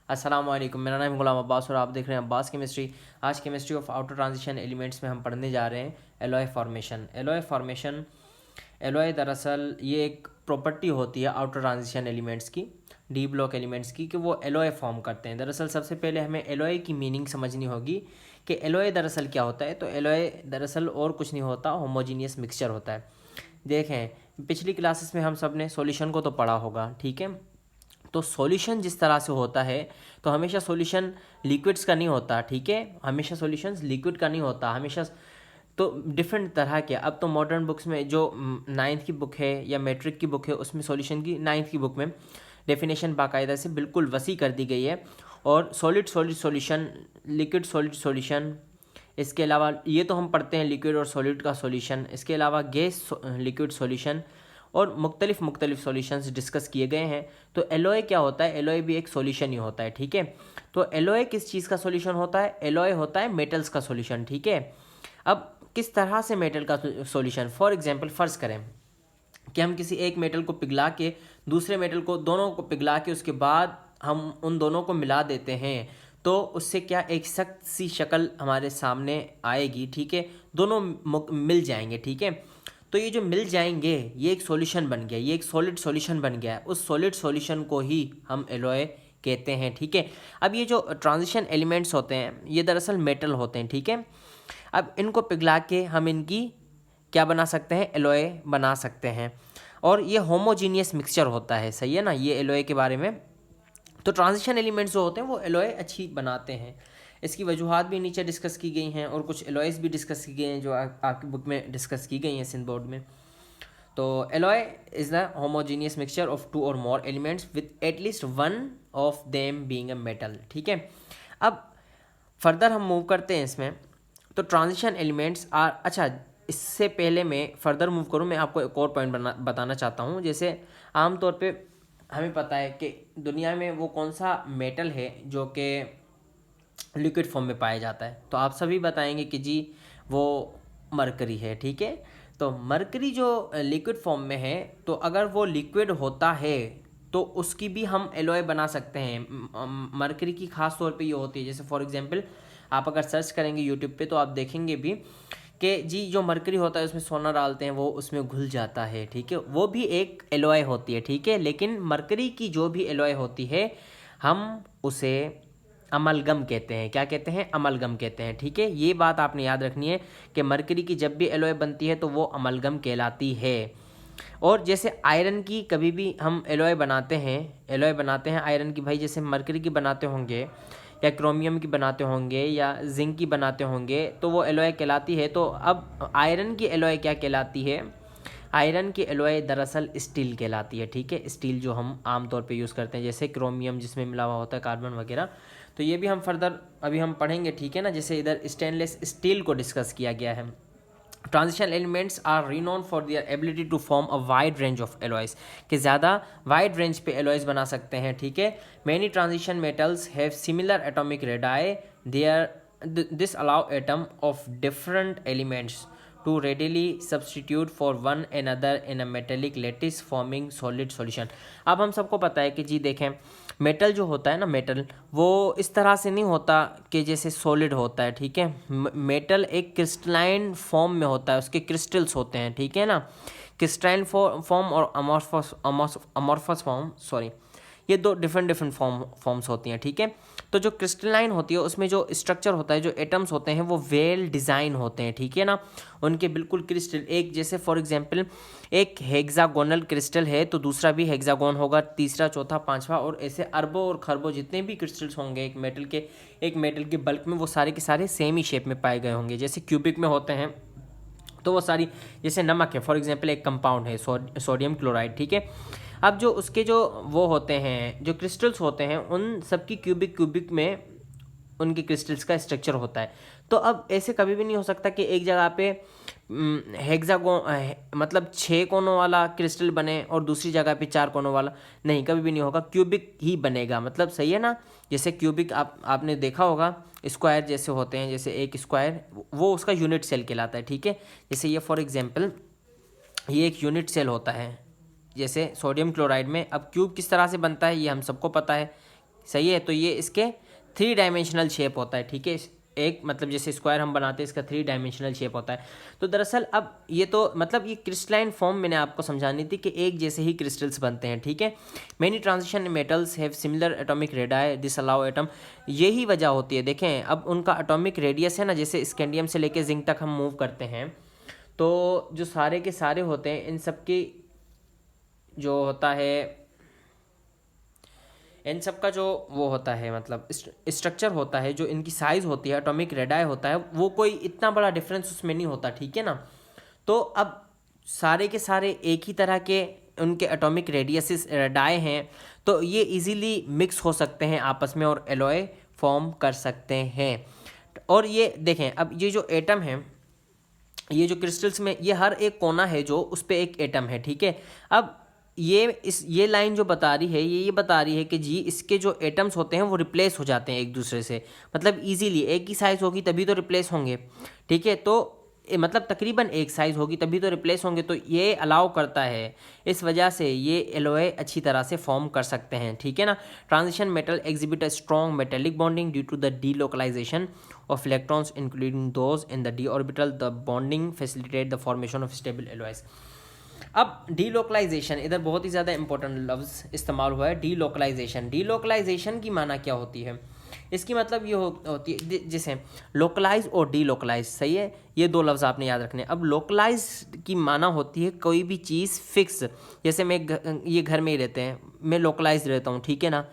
अस्सलाम वालेकुम, मेरा नाम गुलाम अब्बास और आप देख रहे हैं अब्बास केमिस्ट्री। आज chemistry of outer transition elements में हम पढ़ने जा रहे हैं एलॉय फॉर्मेशन। एलॉय दरअसल ये एक प्रॉपर्टी होती है आउटर ट्रांजिशन एलिमेंट्स की, डी ब्लॉक एलिमेंट्स की, कि वो एलॉय फॉर्म करते हैं। दरअसल सबसे पहले हमें एलॉय की मीनिंग समझनी होगी कि एलॉय दरअसल क्या होता है। तो एलॉय दरअसल और कुछ नहीं होता, होमोजीनियस मिक्सचर होता है। देखें, पिछली क्लासेस में हम सब ने सॉल्यूशन को तो पढ़ा होगा, ठीक है। तो सॉल्यूशन जिस तरह से होता है, तो हमेशा सॉल्यूशन लिक्विड्स का नहीं होता, ठीक है। हमेशा सॉल्यूशंस लिक्विड का नहीं होता, हमेशा तो डिफरेंट तरह के। अब तो मॉडर्न बुक्स में जो नाइन्थ की बुक है या मैट्रिक की बुक है, उसमें सॉल्यूशन की नाइन्थ की बुक में डेफिनेशन बाकायदा से बिल्कुल वसी कर दी गई है। और solid solid solution, liquid solid solution, इसके अलावा ये तो हम पढ़ते हैं लिक्विड और सॉलिड का सॉल्यूशन, इसके अलावा गैस लिक्विड सॉल्यूशन और मुख्तलिफ सॉल्यूशंस डिस्कस किए गए हैं। तो एलॉय क्या होता है? एलॉय भी एक सॉल्यूशन ही होता है, ठीक है। तो एलॉय किस चीज़ का सॉल्यूशन होता है? एलॉय होता है मेटल्स का सॉल्यूशन, ठीक है। अब किस तरह से मेटल का सॉल्यूशन? फॉर एग्जांपल फ़र्ज़ करें कि हम किसी एक मेटल को पिघला के दूसरे मेटल को, दोनों को पिघला के उसके बाद हम उन दोनों को मिला देते हैं, तो उससे क्या एक सख्त सी शक्ल हमारे सामने आएगी, ठीक है। दोनों मिल जाएंगे, ठीक है। तो ये जो मिल जाएंगे, ये एक सॉल्यूशन बन गया, ये एक सॉलिड सॉल्यूशन बन गया है। उस सॉलिड सॉल्यूशन को ही हम एलॉय कहते हैं, ठीक है। अब ये जो ट्रांजिशन एलिमेंट्स होते हैं, ये दरअसल मेटल होते हैं, ठीक है। अब इनको पिघला के हम इनकी क्या बना सकते हैं? एलॉय बना सकते हैं। और ये होमोजीनियस मिक्सचर होता है, सही है ना, ये एलॉय के बारे में। तो ट्रांजिशन एलिमेंट्स जो होते हैं वो एलॉय अच्छी बनाते हैं। इसकी वजूहात भी नीचे डिस्कस की गई हैं और कुछ एलॉयज़ भी डिस्कस की गई हैं जो आपकी बुक में डिस्कस की गई हैं सिंध बोर्ड में। तो alloy is the homogeneous mixture of two or more elements with at least one of them being a metal, ठीक है। अब फर्दर हम मूव करते हैं इसमें। तो ट्रांजिशन एलिमेंट्स आर, अच्छा इससे पहले मैं फर्दर मूव करूँ, मैं आपको एक और पॉइंट बताना चाहता हूँ। जैसे आमतौर पे हमें पता है कि दुनिया में वो कौन सा मेटल है जो कि लिक्विड फॉर्म में पाया जाता है। तो आप सभी बताएंगे कि जी वो मरकरी है, ठीक है। तो मरकरी जो लिक्विड फॉर्म में है, तो अगर वो लिक्विड होता है तो उसकी भी हम एलॉय बना सकते हैं। मरकरी की खास तौर पे ये होती है, जैसे फॉर एग्जांपल आप अगर सर्च करेंगे यूट्यूब पे तो आप देखेंगे भी कि जी जो मरकरी होता है उसमें सोना डालते हैं, वो उसमें घुल जाता है, ठीक है। वो भी एक एलॉय होती है, ठीक है। लेकिन मरकरी की जो भी एलॉय होती है, हम उसे अमलगम कहते हैं। क्या कहते हैं? अमलगम कहते हैं, ठीक है। ये बात आपने याद रखनी है कि मरकरी की जब भी एलॉय बनती है तो वो अमलगम कहलाती है। और जैसे आयरन की कभी भी हम एलॉय बनाते हैं आयरन की, भाई जैसे मरकरी की बनाते होंगे या क्रोमियम की बनाते होंगे या जिंक की बनाते होंगे, तो वो एलॉय कहलाती है। तो अब आयरन की एलॉय क्या कहलाती है? आयरन की एलॉय दरअसल स्टील कहलाती है, ठीक है। स्टील जो हम आमतौर पे यूज़ करते हैं, जैसे क्रोमियम जिसमें मिला हुआ होता है कार्बन वगैरह। तो ये भी हम फर्दर अभी हम पढ़ेंगे, ठीक है ना। जैसे इधर स्टेनलेस स्टील को डिस्कस किया गया है। Transition elements are renowned for their ability to form a wide range of alloys, कि ज़्यादा वाइड रेंज पे एलॉयज बना सकते हैं, ठीक है। Many transition metals have similar atomic radii, this allow atom of different elements to readily substitute for one another in a metallic lattice forming solid solution। अब हम सबको पता है कि जी देखें, मेटल जो होता है ना, मेटल वो इस तरह से नहीं होता कि जैसे सॉलिड होता है, ठीक है। मेटल एक क्रिस्टलाइन फॉर्म में होता है, उसके क्रिस्टल्स होते हैं, ठीक है ना। क्रिस्टलाइन फॉर्म और अमॉर्फस फॉर्म, सॉरी, ये दो डिफरेंट फॉर्म्स होती हैं, ठीक है। तो जो क्रिस्टलाइन होती है उसमें जो स्ट्रक्चर होता है, जो एटम्स होते हैं, वो वेल डिज़ाइन होते हैं, ठीक है ना। उनके बिल्कुल क्रिस्टल एक जैसे, फॉर एग्जांपल एक हेक्सागोनल क्रिस्टल है तो दूसरा भी हेक्सागोन होगा, तीसरा चौथा पांचवा, और ऐसे अरबों और खरबों जितने भी क्रिस्टल्स होंगे एक मेटल के बल्क में, वो सारे के सारे सेम ही शेप में पाए गए होंगे। जैसे क्यूबिक में होते हैं तो वो सारी, जैसे नमक है फॉर एग्जांपल, एक कंपाउंड है सोडियम क्लोराइड, ठीक है। अब जो उसके जो वो होते हैं, जो क्रिस्टल्स होते हैं, उन सबकी क्यूबिक में उनके क्रिस्टल्स का स्ट्रक्चर होता है। तो अब ऐसे कभी भी नहीं हो सकता कि एक जगह पे हेक्सागोन मतलब 6 कोनों वाला क्रिस्टल बने और दूसरी जगह पे 4 कोनों वाला, नहीं, कभी भी नहीं होगा। क्यूबिक ही बनेगा, मतलब सही है ना। जैसे क्यूबिक आपने देखा होगा, स्क्वायर जैसे होते हैं, जैसे एक स्क्वायर, वो उसका यूनिट सेल कहलाता है, ठीक है। जैसे ये फॉर एग्जांपल ये एक यूनिट सेल होता है, जैसे सोडियम क्लोराइड में। अब क्यूब किस तरह से बनता है ये हम सबको पता है, सही है। तो ये इसके 3 डायमेंशनल शेप होता है, ठीक है। एक मतलब जैसे स्क्वायर हम बनाते हैं, इसका 3 डायमेंशनल शेप होता है। तो दरअसल अब ये तो मतलब ये क्रिस्टलाइन फॉर्म मैंने आपको समझानी थी कि एक जैसे ही क्रिस्टल्स बनते हैं, ठीक है। Many transition metals have similar atomic radii this allow atom, यही वजह होती है। देखें अब उनका एटॉमिक रेडियस है ना, जैसे स्कैंडियम से लेके जिंक तक हम मूव करते हैं, तो जो सारे के सारे होते हैं इन सब की जो होता है, इन सब का जो वो होता है मतलब स्ट्रक्चर होता है, जो इनकी साइज़ होती है, एटॉमिक रेडाई होता है, वो कोई इतना बड़ा डिफरेंस उसमें नहीं होता, ठीक है ना। तो अब सारे के सारे एक ही तरह के उनके एटॉमिक रेडियसेस रेडाई हैं, तो ये इजीली मिक्स हो सकते हैं आपस में और एलॉय फॉर्म कर सकते हैं। और ये देखें अब ये जो एटम है, ये जो क्रिस्टल्स में ये हर एक कोना है जो उस पर एक एटम है, ठीक है। अब ये लाइन जो बता रही है, ये बता रही है कि जी इसके जो एटम्स होते हैं वो रिप्लेस हो जाते हैं एक दूसरे से, मतलब इजीली एक ही साइज़ होगी तभी तो रिप्लेस होंगे, ठीक है। तो मतलब तकरीबन एक साइज़ होगी तभी तो रिप्लेस होंगे, तो ये अलाउ करता है, इस वजह से ये एलॉय अच्छी तरह से फॉर्म कर सकते हैं, ठीक है ना। Transition metal exhibit a strong metallic bonding due to the delocalisation of electrons including those in the d orbital. The bonding facilitate the formation of stable alloys. अब डीलोकलाइजेशन इधर बहुत ही ज़्यादा इंपॉर्टेंट लफ्ज़ इस्तेमाल हुआ है, डीलोकलाइजेशन। डीलोकलाइजेशन की माना क्या होती है, इसकी मतलब ये होती है जैसे लोकलाइज और डीलोकलाइज, सही है, ये दो लफ्ज़ आपने याद रखने। अब लोकलाइज की माना होती है कोई भी चीज़ फिक्स, जैसे मैं ये घर में ही रहते हैं, मैं लोकलाइज रहता हूँ, ठीक है ना।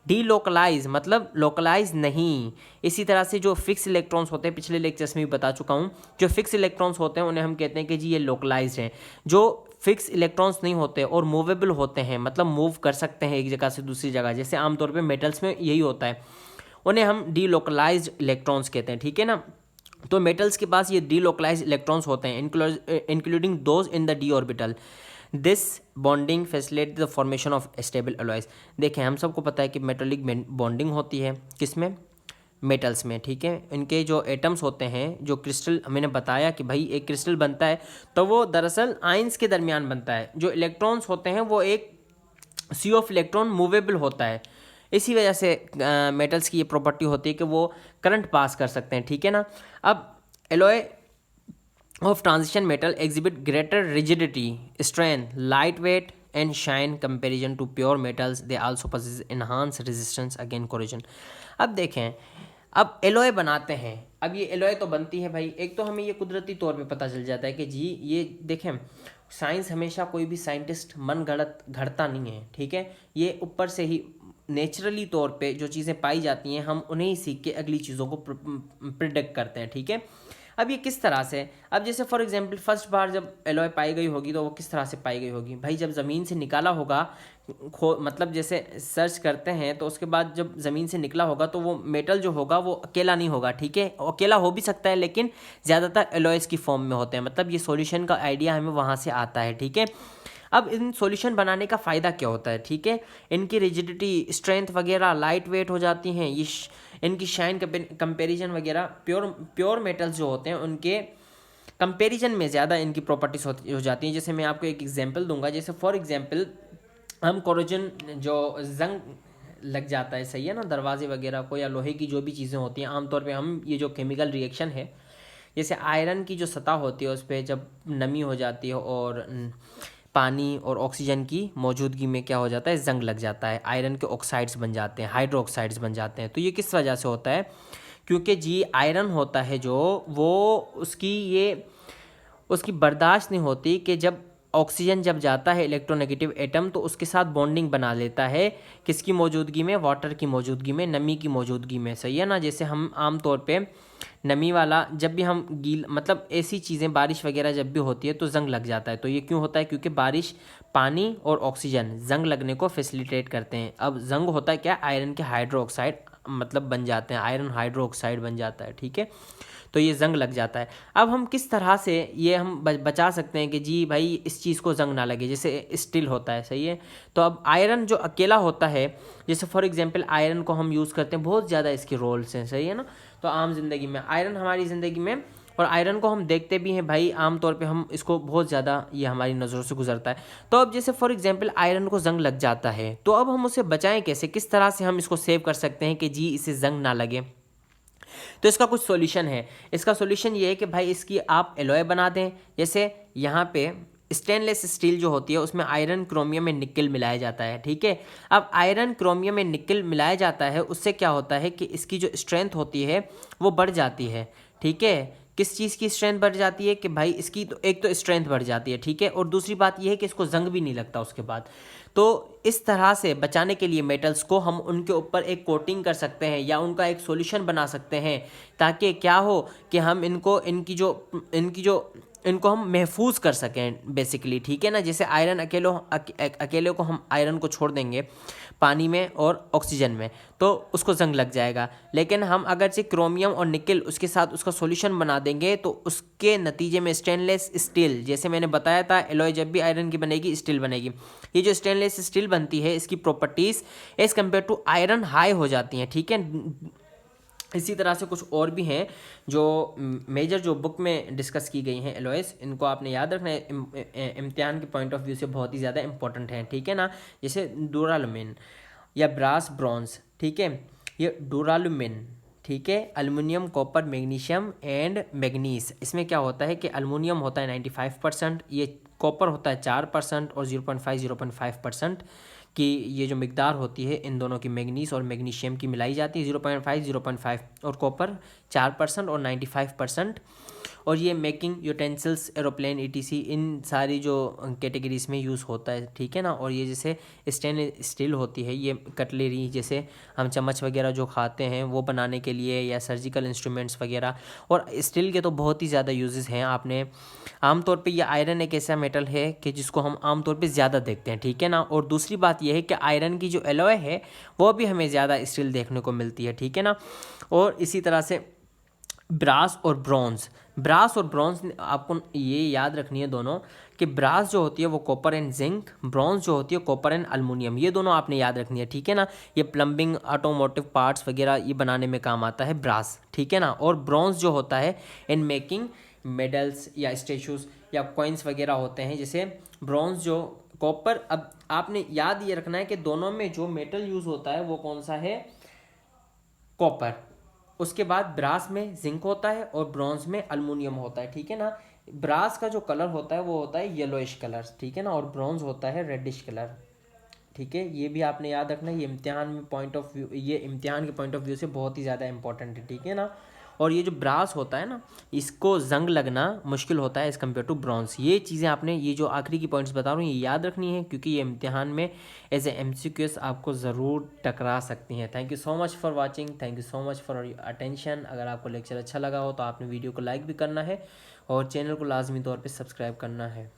डीलोकलाइज मतलब लोकलाइज नहीं। इसी तरह से जो फिक्स इलेक्ट्रॉन्स होते हैं, पिछले लेक्चर्स में भी बता चुका हूँ, जो फिक्स इलेक्ट्रॉन्स होते हैं उन्हें हम कहते हैं कि जी ये लोकलाइज हैं। जो फिक्स इलेक्ट्रॉन्स नहीं होते और मूवेबल होते हैं, मतलब मूव कर सकते हैं एक जगह से दूसरी जगह, जैसे आमतौर पे मेटल्स में यही होता है, उन्हें हम डीलोकलाइज्ड इलेक्ट्रॉन्स कहते हैं, ठीक है ना। तो मेटल्स के पास ये डीलोकलाइज्ड इलेक्ट्रॉन्स होते हैं, including those in the D orbital. This bonding facilitate the formation of stable alloys. देखें हम सबको पता है कि मेटलिक बॉन्डिंग होती है किसमें, मेटल्स में, ठीक है। इनके जो एटम्स होते हैं, जो क्रिस्टल मैंने बताया कि भाई एक क्रिस्टल बनता है तो वो दरअसल आयंस के दरमियान बनता है। जो इलेक्ट्रॉन्स होते हैं वो एक सी ऑफ इलेक्ट्रॉन मूवेबल होता है, इसी वजह से मेटल्स की ये प्रॉपर्टी होती है कि वो करंट पास कर सकते हैं, ठीक है ना। अब alloy of transition metal exhibit greater rigidity, strength, lightweight and shine comparison to pure metals. They also possess enhanced resistance against corrosion. अब देखें अब एलॉय बनाते हैं, अब ये एलॉय तो बनती है भाई, एक तो हमें ये कुदरती तौर पे पता चल जाता है कि जी ये देखें साइंस हमेशा कोई भी साइंटिस्ट मन गढ़त घड़ता नहीं है, ठीक है। ये ऊपर से ही नेचुरली तौर पे जो चीज़ें पाई जाती हैं हम उन्हें ही सीख के अगली चीज़ों को प्रिडिक्ट करते हैं, ठीक है। अब ये किस तरह से, अब जैसे फॉर एग्जांपल फर्स्ट बार जब एलॉय पाई गई होगी तो वो किस तरह से पाई गई होगी भाई, जब ज़मीन से निकाला होगा, मतलब जैसे सर्च करते हैं तो उसके बाद जब ज़मीन से निकला होगा तो वो मेटल जो होगा वो अकेला नहीं होगा, ठीक है। अकेला हो भी सकता है लेकिन ज़्यादातर एलॉयज़ की फॉर्म में होते हैं, मतलब ये सॉल्यूशन का आइडिया हमें वहाँ से आता है, ठीक है। अब इन सॉल्यूशन बनाने का फ़ायदा क्या होता है, ठीक है, इनकी रिजिडिटी, स्ट्रेंथ वगैरह लाइट वेट हो जाती हैं, ये इनकी शाइन कंपेरिजन वगैरह प्योर मेटल्स जो होते हैं उनके कंपेरिजन में ज़्यादा इनकी प्रॉपर्टीज हो जाती हैं। जैसे मैं आपको एक एग्जांपल दूंगा, जैसे फॉर एग्जांपल हम कोरोजन जो जंग लग जाता है, सही है ना, दरवाजे वगैरह को या लोहे की जो भी चीज़ें होती हैं, आमतौर पे हम ये जो केमिकल रिएक्शन है, जैसे आयरन की जो सतह होती है उस पर जब नमी हो जाती है और पानी और ऑक्सीजन की मौजूदगी में क्या हो जाता है, जंग लग जाता है, आयरन के ऑक्साइड्स बन जाते हैं, हाइड्रो ऑक्साइड्स बन जाते हैं। तो ये किस वजह से होता है, क्योंकि जी आयरन होता है जो वो उसकी बर्दाश्त नहीं होती कि जब ऑक्सीजन जब जाता है इलेक्ट्रोनेगेटिव एटम तो उसके साथ बॉन्डिंग बना लेता है, किसकी मौजूदगी में, वाटर की मौजूदगी में, नमी की मौजूदगी में, सही है ना। जैसे हम आम तौर पे नमी वाला जब भी हम गील मतलब ऐसी चीज़ें बारिश वगैरह जब भी होती है तो जंग लग जाता है। तो ये क्यों होता है, क्योंकि बारिश पानी और ऑक्सीजन जंग लगने को फैसिलिटेट करते हैं। अब जंग होता है क्या, आयरन के हाइड्रो ऑक्साइड मतलब बन जाते हैं, आयरन हाइड्रो ऑक्साइड बन जाता है, ठीक है। तो ये जंग लग जाता है। अब हम किस तरह से ये हम बचा सकते हैं कि जी भाई इस चीज़ को जंग ना लगे, जैसे स्टील होता है, सही है। तो अब आयरन जो अकेला होता है, जैसे फॉर एग्जांपल आयरन को हम यूज़ करते हैं, बहुत ज़्यादा इसके रोल्स हैं, सही है ना। तो आम जिंदगी में आयरन हमारी ज़िंदगी में और आयरन को हम देखते भी हैं भाई, आमतौर पे हम इसको बहुत ज़्यादा ये हमारी नज़रों से गुजरता है। तो अब जैसे फॉर एग्जांपल आयरन को जंग लग जाता है, तो अब हम उसे बचाएं कैसे, किस तरह से हम इसको सेव कर सकते हैं कि जी इसे जंग ना लगे। तो इसका कुछ सॉल्यूशन है। इसका सॉल्यूशन ये है कि भाई इसकी आप एलॉय बना दें। जैसे यहाँ पे स्टेनलेस स्टील जो होती है उसमें आयरन क्रोमियम में निकल मिलाया जाता है, ठीक है। अब आयरन क्रोमियम में निकल मिलाया जाता है, उससे क्या होता है कि इसकी जो स्ट्रेंथ होती है वो बढ़ जाती है, ठीक है। किस चीज़ की स्ट्रेंथ बढ़ जाती है कि भाई इसकी तो एक तो स्ट्रेंथ बढ़ जाती है, ठीक है, और दूसरी बात यह है कि इसको जंग भी नहीं लगता उसके बाद। तो इस तरह से बचाने के लिए मेटल्स को हम उनके ऊपर एक कोटिंग कर सकते हैं या उनका एक सॉल्यूशन बना सकते हैं, ताकि क्या हो कि हम इनको हम महफूज कर सकें बेसिकली, ठीक है ना। जैसे आयरन अकेले को हम आयरन को छोड़ देंगे पानी में और ऑक्सीजन में तो उसको जंग लग जाएगा, लेकिन हम अगर से क्रोमियम और निकल उसके साथ उसका सॉल्यूशन बना देंगे तो उसके नतीजे में स्टेनलेस स्टील, जैसे मैंने बताया था एलॉय जब भी आयरन की बनेगी स्टील बनेगी। ये जो स्टेनलेस स्टील बनती है इसकी properties as compared to iron high हो जाती हैं, ठीक है। इसी तरह से कुछ और भी हैं जो मेजर जो बुक में डिस्कस की गई हैं एलॉयस, इनको आपने याद रखना है, इम्तिहान के पॉइंट ऑफ व्यू से बहुत ही ज़्यादा इंपॉर्टेंट हैं, ठीक है ना। जैसे डूरालुमिन या ब्रास ब्रॉन्ज, ठीक है, ये डूरालुमिन, ठीक है, aluminium copper magnesium and manganese. इसमें क्या होता है कि एल्युमिनियम होता है 95%, ये कॉपर होता है 4% और 0.5% की ये जो मिकदार होती है इन दोनों की मैग्नीज और मैग्नीशियम की मिलाई जाती है 0.5 और कॉपर 4% और 95%। और ये मेकिंग यूटेंसिल्स एरोप्लेन ईटीसी इन सारी जो कैटेगरीज में यूज़ होता है, ठीक है ना। और ये जैसे स्टेनलेस स्टील होती है ये कटलरी, जैसे हम चम्मच वगैरह जो खाते हैं वो बनाने के लिए या सर्जिकल इंस्ट्रूमेंट्स वगैरह। और स्टील के तो बहुत ही ज़्यादा यूजेस हैं। आपने आमतौर पे ये आयरन एक ऐसा मेटल है कि जिसको हम आमतौर पे ज़्यादा देखते हैं, ठीक है ना। और दूसरी बात यह है कि आयरन की जो एलॉय है वो भी हमें ज़्यादा स्टील देखने को मिलती है, ठीक है ना। और इसी तरह से ब्रास और ब्रॉन्ज आपको ये याद रखनी है दोनों, कि ब्रास जो होती है वो कॉपर एंड जिंक, ब्रॉन्ज जो होती है कॉपर एंड अल्मुनियम, ये दोनों आपने याद रखनी है, ठीक है ना। ये प्लम्बिंग ऑटोमोटिव पार्ट्स वगैरह ये बनाने में काम आता है ब्रास, ठीक है ना। और ब्रॉन्ज जो होता है इन मेकिंग मेडल्स या स्टेचूज या कॉइन्स वगैरह होते हैं। जैसे ब्रॉन्ज जो कॉपर, अब आपने याद ये रखना है कि दोनों में जो मेटल यूज़ होता है वो कौन सा है, कॉपर। उसके बाद ब्रास में जिंक होता है और ब्रॉन्ज में अल्मुनियम होता है, ठीक है ना। ब्रास का जो कलर होता है वो होता है येलोइश कलर, ठीक है ना, और ब्रॉन्ज होता है रेडिश कलर, ठीक है। ये भी आपने याद रखना है, ये इम्तिहान में पॉइंट ऑफ व्यू, ये इम्तिहान के पॉइंट ऑफ व्यू से बहुत ही ज़्यादा इंपॉर्टेंट है, ठीक है ना। और ये जो ब्रास होता है ना इसको जंग लगना मुश्किल होता है एज़ कम्पेयर टू ब्रॉन्ज। ये चीज़ें आपने ये जो आखिरी की पॉइंट्स बता रहा हूँ ये याद रखनी है, क्योंकि ये इम्तिहान में एज ए MCQs आपको ज़रूर टकरा सकती हैं। Thank you so much for watching, thank you so much for your attention. अगर आपको लेक्चर अच्छा लगा हो तो आपने वीडियो को लाइक भी करना है और चैनल को लाजमी तौर पर सब्सक्राइब करना है।